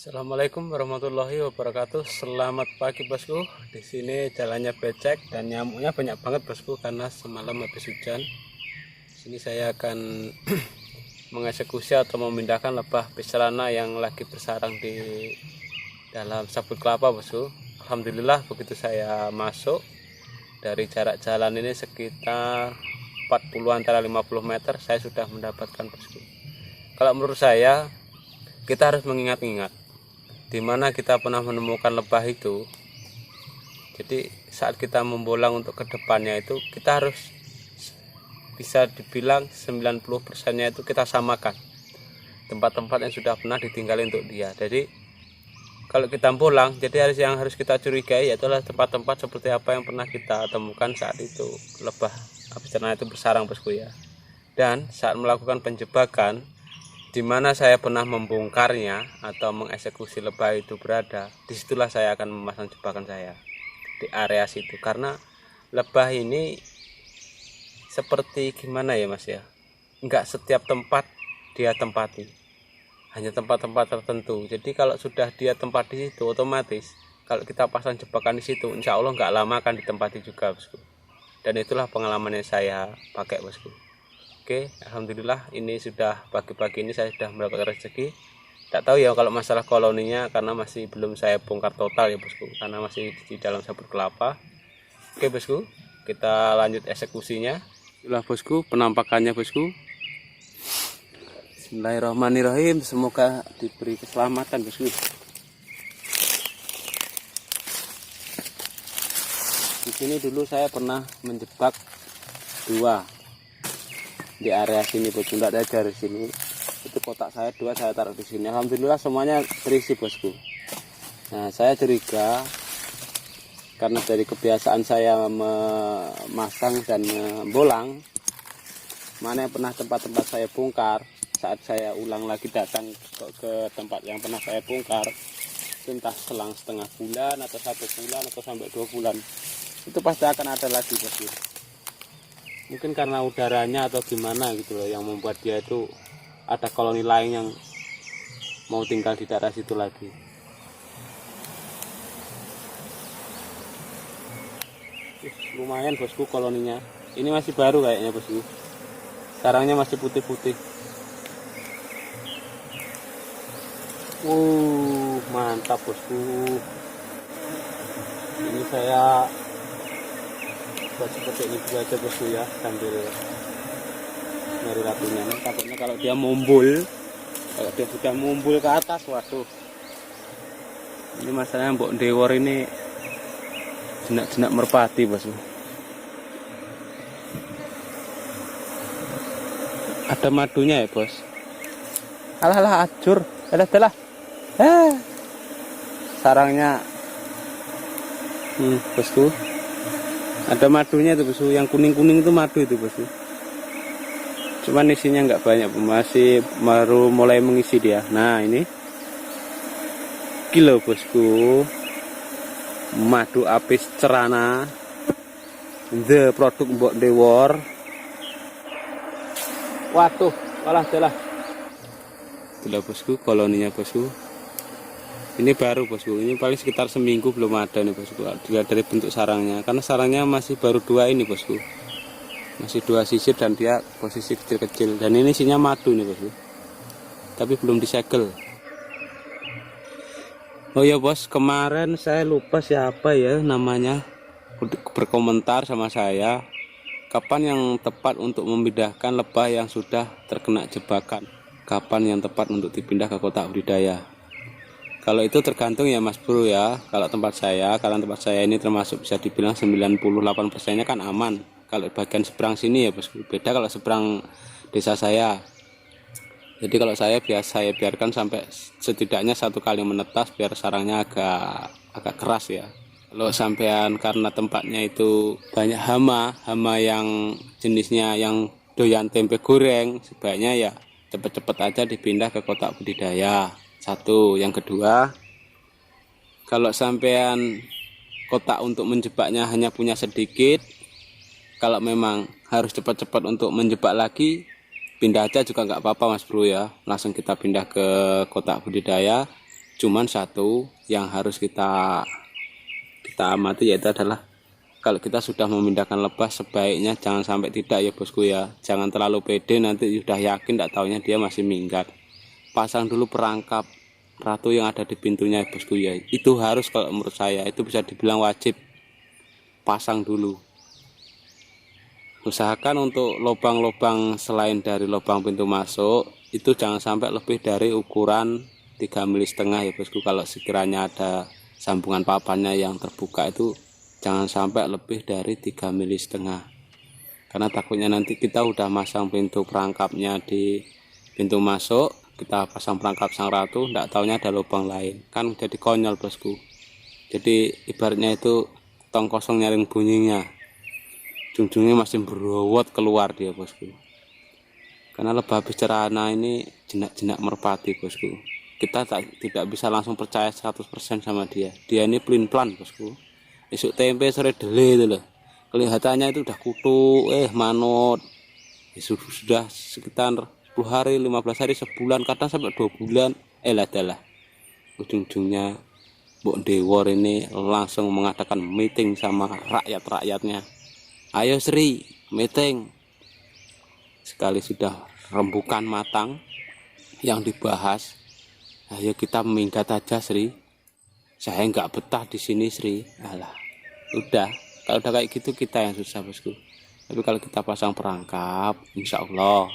Assalamualaikum warahmatullahi wabarakatuh. Selamat pagi bosku. Di sini jalannya becek dan nyamuknya banyak banget bosku karena semalam habis hujan. Di sini saya akan mengeksekusi atau memindahkan lebah piserana yang lagi bersarang di dalam sabut kelapa bosku. Alhamdulillah begitu saya masuk dari jarak jalan ini sekitar 40 antara 50 meter saya sudah mendapatkan bosku. Kalau menurut saya kita harus mengingat-ingat di mana kita pernah menemukan lebah itu. Jadi saat kita membolang untuk kedepannya itu kita harus bisa dibilang 90%-nya itu kita samakan tempat-tempat yang sudah pernah ditinggali untuk dia. Jadi kalau kita bolang, jadi yang harus kita curigai yaitu tempat-tempat seperti apa yang pernah kita temukan saat itu lebah piserana itu bersarang bosku ya. Dan saat melakukan penjebakan di mana saya pernah membongkarnya atau mengeksekusi lebah itu berada, disitulah saya akan memasang jebakan saya di area situ. Karena lebah ini seperti gimana ya mas ya, enggak setiap tempat dia tempati, hanya tempat-tempat tertentu. Jadi kalau sudah dia tempat di situ, otomatis kalau kita pasang jebakan di situ, insya Allah enggak lama akan ditempati juga bosku. Dan itulah pengalaman yang saya pakai bosku. Oke, alhamdulillah ini sudah pagi-pagi ini saya sudah mendapatkan rezeki. Tidak tahu ya kalau masalah koloninya karena masih belum saya bongkar total ya bosku, karena masih di dalam sabut kelapa. Oke bosku, kita lanjut eksekusinya. Itulah bosku penampakannya bosku. Bismillahirrahmanirrahim, semoga diberi keselamatan bosku. Di sini dulu saya pernah menjebak dua di area sini bosku, tidak ada dari sini. Itu kotak saya dua saya taruh di sini. Alhamdulillah semuanya terisi bosku. Nah saya curiga karena dari kebiasaan saya memasang dan membolang, mana yang pernah tempat-tempat saya bongkar, saat saya ulang lagi datang ke tempat yang pernah saya bongkar, entah selang setengah bulan atau 1 bulan atau sampai 2 bulan, itu pasti akan ada lagi bosku. Mungkin karena udaranya atau gimana gitu loh yang membuat dia itu ada koloni lain yang mau tinggal di daerah situ lagi. Lumayan bosku koloninya. Ini masih baru kayaknya bosku. Sarangnya masih putih-putih. Mantap bosku. Ini saya buat seperti ini dulu aja bosku ya, sambil nyari ratunya. Takutnya kalau dia mumbul, kalau dia sudah mumbul ke atas, waduh, ini masalahnya mbok dewor ini jenak-jenak merpati bosku. Ada madunya ya bos. Alah acur, alah sarangnya bosku. Ada madunya itu bosku, yang kuning-kuning itu madu itu bosku. Cuman isinya nggak banyak, masih baru mulai mengisi dia. Nah ini kilo bosku, madu apis cerana, the produk mbok dewor. Waduh, walah jelah. Itulah bosku koloninya bosku. Ini baru bosku, ini paling sekitar seminggu belum ada nih bosku. Dilihat dari bentuk sarangnya, karena sarangnya masih baru 2 ini bosku, masih 2 sisir dan dia posisi kecil-kecil. Dan ini isinya madu nih bosku, tapi belum disegel. Oh ya bos, kemarin saya lupa siapa ya namanya berkomentar sama saya, kapan yang tepat untuk memindahkan lebah yang sudah terkena jebakan, kapan yang tepat untuk dipindah ke kotak budidaya. Kalau itu tergantung ya mas bro ya. Kalau tempat saya ini termasuk bisa dibilang 98%-nya kan aman. Kalau bagian seberang sini ya bosku, beda kalau seberang desa saya. Jadi kalau saya biarkan sampai setidaknya 1 kali menetas biar sarangnya agak keras ya. Kalau sampean karena tempatnya itu banyak hama yang jenisnya yang doyan tempe goreng, sebaiknya ya cepet-cepet aja dipindah ke kotak budidaya. Satu, yang kedua, kalau sampean kotak untuk menjebaknya hanya punya sedikit, kalau memang harus cepat-cepat untuk menjebak lagi, pindah aja juga nggak apa-apa mas bro ya. Langsung kita pindah ke kotak budidaya, Cuman satu yang harus kita amati yaitu adalah kalau kita sudah memindahkan lebah, sebaiknya jangan sampai tidak ya bosku ya. Jangan terlalu pede, nanti sudah yakin tidak taunya dia masih minggat. Pasang dulu perangkap ratu yang ada di pintunya ya bosku ya. Itu harus, kalau menurut saya itu bisa dibilang wajib. Pasang dulu. Usahakan untuk lubang-lubang selain dari lubang pintu masuk itu jangan sampai lebih dari ukuran 3,5 mm ya bosku. Kalau sekiranya ada sambungan papannya yang terbuka itu jangan sampai lebih dari 3,5 mm, karena takutnya nanti kita udah masang pintu perangkapnya di pintu masuk, kita pasang perangkap sang ratu, tidak taunya ada lubang lain, kan jadi konyol bosku. Jadi ibaratnya itu tong kosong nyaring bunyinya, ujung-ujungnya masih berowot keluar dia bosku. Karena lebah habis cerana ini jenak-jenak merpati bosku. Kita tidak bisa langsung percaya 100% sama dia. Dia ini pelin-pelan bosku. Esok tempe sore dele itu loh. Kelihatannya itu udah kutu, manut. Sudah sekitar 10 hari, 15 hari, sebulan, kadang sampai 2 bulan. Adalah. Ujung-ujungnya Mbok Dewor ini langsung mengadakan meeting sama rakyat-rakyatnya. Ayo Sri, meeting. Sekali sudah rembukan matang yang dibahas, ayo kita minggat aja Sri. Saya nggak betah di sini Sri. Alah, udah. Kalau udah kayak gitu kita yang susah bosku. Tapi kalau kita pasang perangkap, insya Allah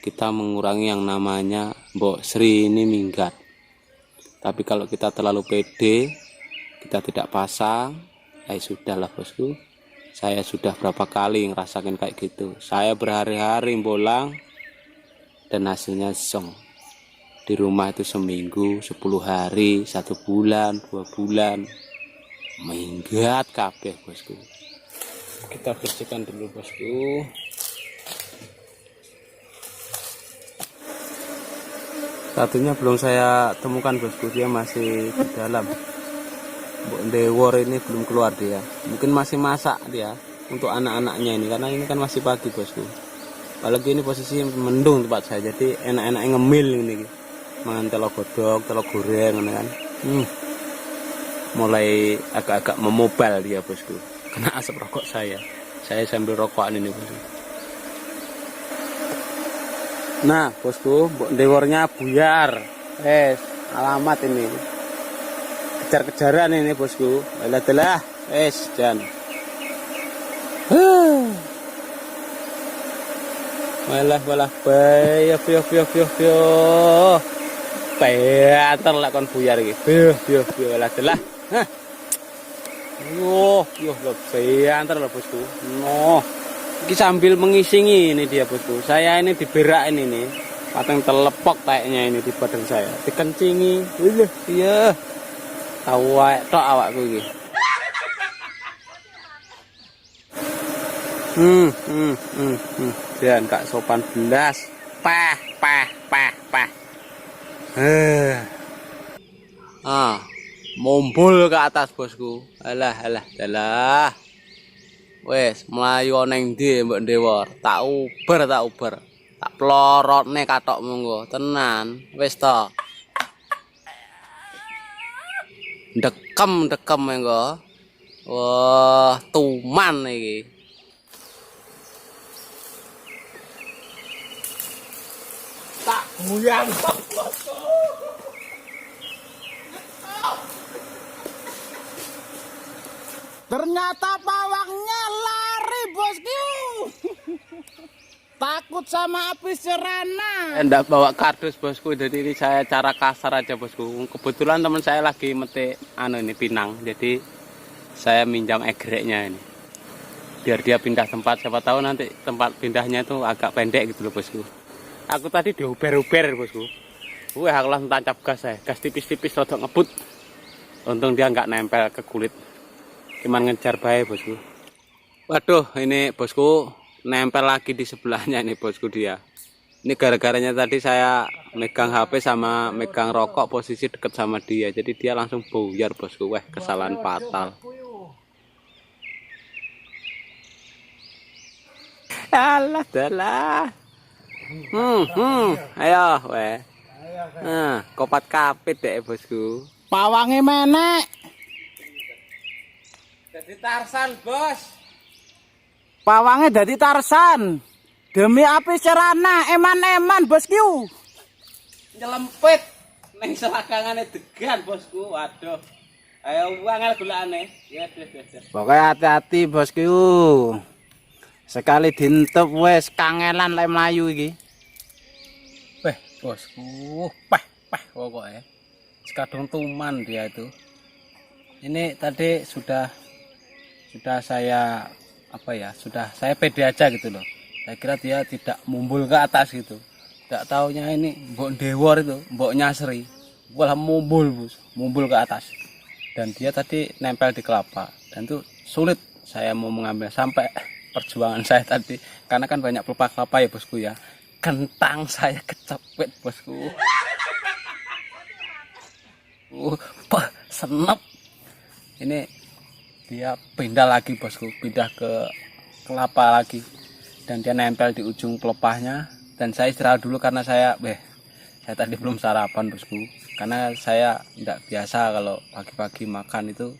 kita mengurangi yang namanya Mbok Sri ini minggat. Tapi kalau kita terlalu pede, kita tidak pasang, sudahlah bosku. Saya sudah berapa kali ngerasakan kayak gitu. Saya berhari-hari bolang dan hasilnya zong. Di rumah itu seminggu, 10 hari, 1 bulan, 2 bulan. Minggat kabeh bosku. Kita bersihkan dulu bosku. Satunya belum saya temukan bosku, dia masih di dalam. Mbok Dewor ini belum keluar dia, mungkin masih masak dia untuk anak-anaknya ini, karena ini kan masih pagi bosku. Apalagi ini posisi mendung tempat saya, jadi enak-enak ngemil ini, mangan telur godok, telur goreng kan. Mulai agak-agak memobal dia bosku, kena asap rokok saya sambil rokokan ini bosku. Nah bosku, Mbok Dewornya buyar, alamat ini. Kejar-kejaran ini bosku. Alah, jan. Malah bae, yo. Banter lah kon buyar iki. Yo, alah. Hah. Yo, banter lah bosku. No. Iki sambil mengisingi ini dia bosku. Saya ini diberakin ini. Pateng telepok kayaknya ini di badan saya. Dikencingi. Iya. Tahu tok awakku iki. Dan gak sopan belas. Pah. Mumbul ke atas bosku. Alah. Wes mlayu neng ndi Mbok Dewor. Tak uber. Tak plorotne katok monggo. Tenan. Wes to. Dekem mengko. Wah, tuman iki. Tak buyang bosku. Ternyata pawangnya lari bosku. Takut sama api serana. Enggak bawa kardus bosku, jadi ini saya cara kasar aja bosku. Kebetulan teman saya lagi metik ini pinang, jadi saya minjam egreknya ini. Biar dia pindah tempat, siapa tahu nanti tempat pindahnya itu agak pendek gitu loh bosku. Aku tadi diuber-uber bosku. Aku langsung tancap gas gas tipis-tipis rodok ngebut. Untung dia nggak nempel ke kulit. Cuman ngejar bae bosku. Waduh, ini bosku nempel lagi di sebelahnya ini bosku dia. Ini gara-garanya tadi saya megang HP sama megang rokok posisi deket sama dia. Jadi dia langsung buyar bosku. Wah, kesalahan fatal. Alah. Ayo, weh. Nah, kopat kapit deh bosku. Pawange menek. Jadi Tarsan bos. Pawange dadi Tarsan. Demi api serana eman-eman bosku. Nyelempit neng selakangane degan bosku. Waduh. Ayo angel gulane. Ya des. Pokoknya hati-hati bosku. Sekali dintep wes kangelan lek mlayu iki. Weh bosku. Peh pokoknya. Sekadung tuman dia itu. Ini tadi sudah saya sudah saya pede aja gitu loh. Saya kira dia tidak mumbul ke atas gitu. Tidak taunya ini mbok dewor itu, mbok nyasri. Malah mumbul ke atas. Dan dia tadi nempel di kelapa. Dan itu sulit saya mau mengambil sampai perjuangan saya tadi. Karena kan banyak pelepah kelapa ya bosku ya. Kentang saya kecepet bosku. Senep. Ini dia pindah lagi bosku, pindah ke kelapa lagi. Dan dia nempel di ujung pelepahnya. Dan saya istirahat dulu karena saya tadi belum sarapan bosku. Karena saya tidak biasa kalau pagi-pagi makan itu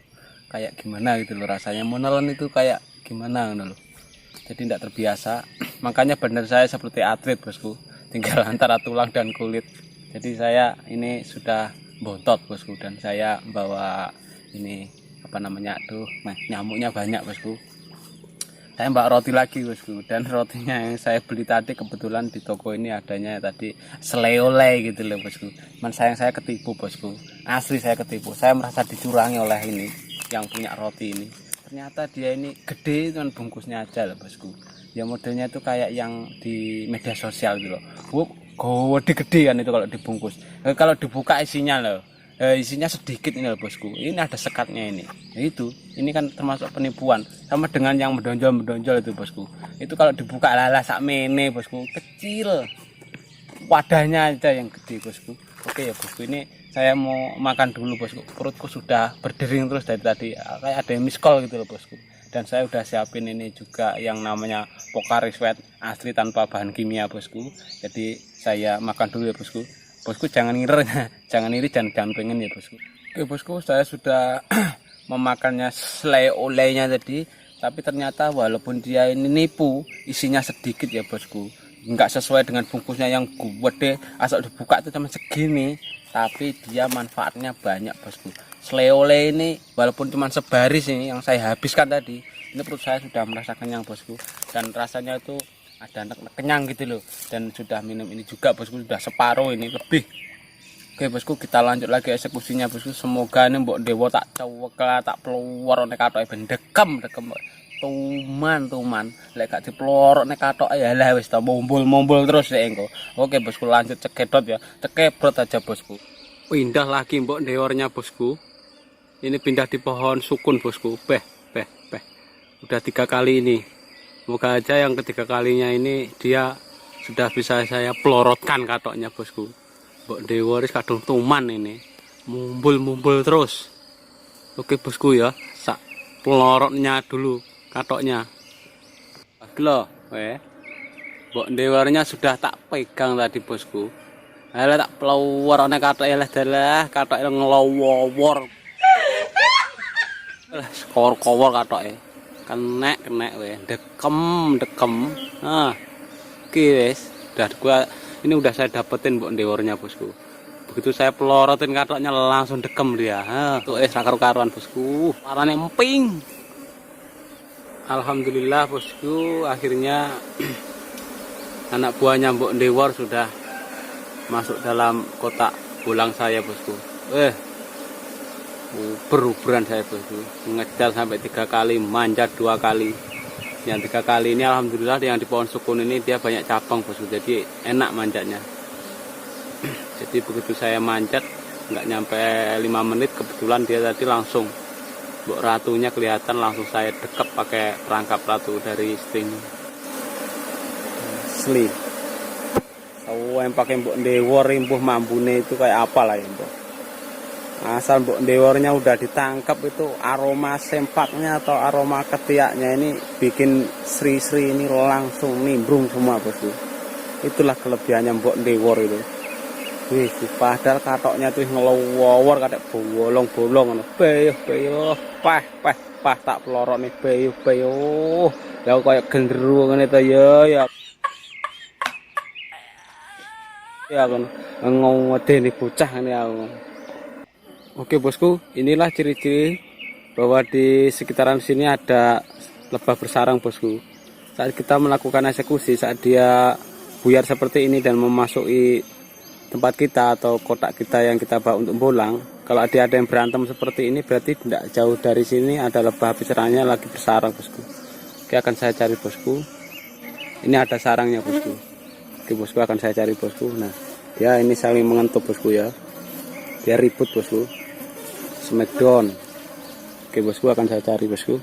kayak gimana gitu loh rasanya. Menelan itu kayak gimana gitu loh. Jadi tidak terbiasa. Makanya benar saya seperti atlet bosku. Tinggal antara tulang dan kulit. Jadi saya ini sudah bontot bosku. Dan saya bawa ini nyamuknya banyak bosku. Saya bawa roti lagi bosku, dan rotinya yang saya beli tadi kebetulan di toko ini adanya tadi selai gitu loh bosku. Cuman sayang saya ketipu bosku, asli saya ketipu. Saya merasa dicurangi oleh ini yang punya roti ini. Ternyata dia ini gede cuman bungkusnya aja loh bosku. Ya modelnya itu kayak yang di media sosial gitu loh. Gede kan itu kalau dibungkus. Kalau dibuka isinya loh. Isinya sedikit ini loh bosku. Ini ada sekatnya ini. Nah, ini kan termasuk penipuan. Sama dengan yang mendonjol itu bosku. Itu kalau dibuka lala sak mene bosku, kecil. Wadahnya aja yang gede bosku. Oke ya bosku, ini saya mau makan dulu bosku. Perutku sudah berdering terus dari tadi. Kayak ada yang miskol gitu loh bosku. Dan saya udah siapin ini juga yang namanya Pocari Sweat asli tanpa bahan kimia bosku. Jadi saya makan dulu ya bosku. Bosku jangan iri, jangan pengen ya bosku. Oke bosku, saya sudah memakannya selai olehnya tadi. Tapi ternyata walaupun dia ini nipu, isinya sedikit ya bosku. Enggak sesuai dengan bungkusnya yang gede, asal dibuka itu cuma segini. Tapi dia manfaatnya banyak bosku. Selai oleh ini walaupun cuma sebaris ini yang saya habiskan tadi, ini perut saya sudah merasa kenyang bosku. Dan rasanya itu ada kenyang gitu loh. Dan sudah minum ini juga bosku, sudah separuh ini lebih. Oke bosku, kita lanjut lagi eksekusinya bosku. Semoga ini mbok dewa tak cewek tak pelor nek katoke ben dekem tuman lek gak diplorok nek katok ya lah wis ta mumbul terus ya engko. Oke bosku, lanjut cekedot ya, cekebrot aja bosku. Pindah lagi mbok deornya bosku. Ini pindah di pohon sukun bosku. Udah 3 kali ini. Semoga aja yang ketiga kalinya ini dia sudah bisa saya pelorotkan katoknya bosku. Mbok deworis kadung tuman ini. Mumbul terus. Oke bosku ya, sak pelorotnya dulu katoknya. Loh, mbok dewornya sudah tak pegang tadi bosku. Alah tak pelawar nek katoke dalah katoke ngelowor. Skor-kowor katoke. Kenek weh, dekem. Nah, wis ini udah saya dapetin mbok dewornya bosku. Begitu saya pelorotin katoknya langsung dekem dia. Tuh karu-karuan bosku. Parane emping. Alhamdulillah bosku, akhirnya anak buahnya mbok dewor sudah masuk dalam kotak bolang saya bosku. Beruberan saya bosku, ngejar sampai 3 kali, manjat 2 kali. Yang 3 kali ini alhamdulillah yang di pohon sukun ini dia banyak cabang bosku, jadi enak manjatnya. Jadi begitu saya manjat nggak nyampe 5 menit, kebetulan dia tadi langsung mbok ratunya kelihatan, langsung saya dekep pakai perangkap ratu dari string asli. Yang pakai mbok dewor impuh mambune itu kayak apa lah ya mbok. Asal mbok dewornya udah ditangkap itu aroma sempaknya atau aroma ketiaknya ini bikin sri-sri ini langsung nimbrung semua bosku. Itulah kelebihannya mbok dewor itu. Wih, padahal katoknya tuh ngelowor kayak bolong-bolong ngono. Beyuh, pah tak pelorok nih beyuh. Ya kayak genderuwo ngene to ya. Ya kan ngomode nih bocah ini aku. Oke bosku, inilah ciri-ciri bahwa di sekitaran sini ada lebah bersarang bosku. Saat kita melakukan eksekusi, saat dia buyar seperti ini dan memasuki tempat kita atau kotak kita yang kita bawa untuk bolang, kalau ada yang berantem seperti ini berarti tidak jauh dari sini ada lebah bersarangnya lagi bersarang bosku. Oke, akan saya cari bosku. Ini ada sarangnya bosku. Oke bosku, akan saya cari bosku. Nah, dia ini saling mengentuk bosku ya. Dia ribut bosku. Smackdown. Oke bosku, akan saya cari bosku.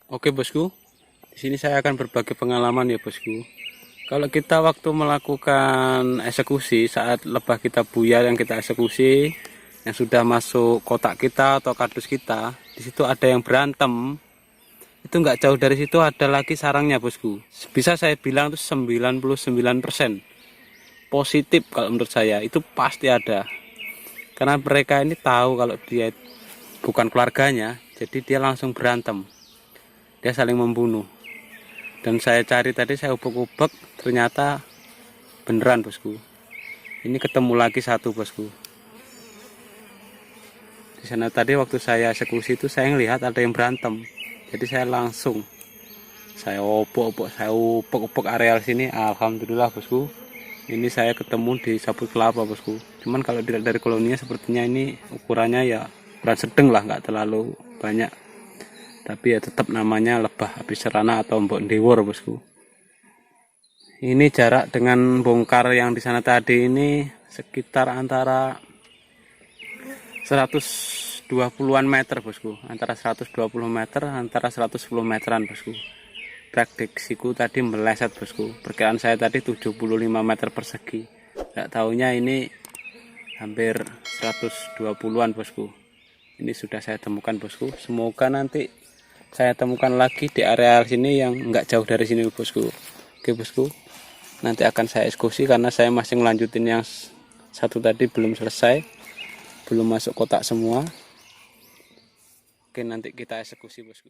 Oke bosku, di sini saya akan berbagi pengalaman ya bosku. Kalau kita waktu melakukan eksekusi, saat lebah kita buyar yang kita eksekusi, yang sudah masuk kotak kita atau kardus kita, di situ ada yang berantem. Itu nggak jauh dari situ ada lagi sarangnya bosku. Bisa saya bilang itu 99% positif kalau menurut saya, itu pasti ada. Karena mereka ini tahu kalau dia bukan keluarganya, jadi dia langsung berantem. Dia saling membunuh. Dan saya cari tadi, saya ubek-ubek, ternyata beneran bosku. Ini ketemu lagi satu bosku. Di sana tadi waktu saya eksekusi itu saya ngelihat ada yang berantem. Jadi saya langsung ubek-ubek areal sini. Alhamdulillah bosku, ini saya ketemu di sabut kelapa bosku. Cuman kalau dilihat dari koloninya sepertinya ini ukurannya ya ukuran sedang lah, nggak terlalu banyak. Tapi ya tetap namanya lebah habis serana atau mbok ndewor bosku. Ini jarak dengan bongkar yang di sana tadi ini sekitar antara 120-an meter bosku, antara 120 meter, antara 110 meteran bosku. Prediksiku tadi meleset bosku, perkiraan saya tadi 75 meter persegi. Nggak taunya ini hampir 120-an bosku. Ini sudah saya temukan bosku. Semoga nanti saya temukan lagi di area sini yang nggak jauh dari sini bosku. Oke bosku, nanti akan saya eksekusi karena saya masih ngelanjutin yang satu tadi belum selesai, belum masuk kotak semua. Oke, nanti kita eksekusi bosku.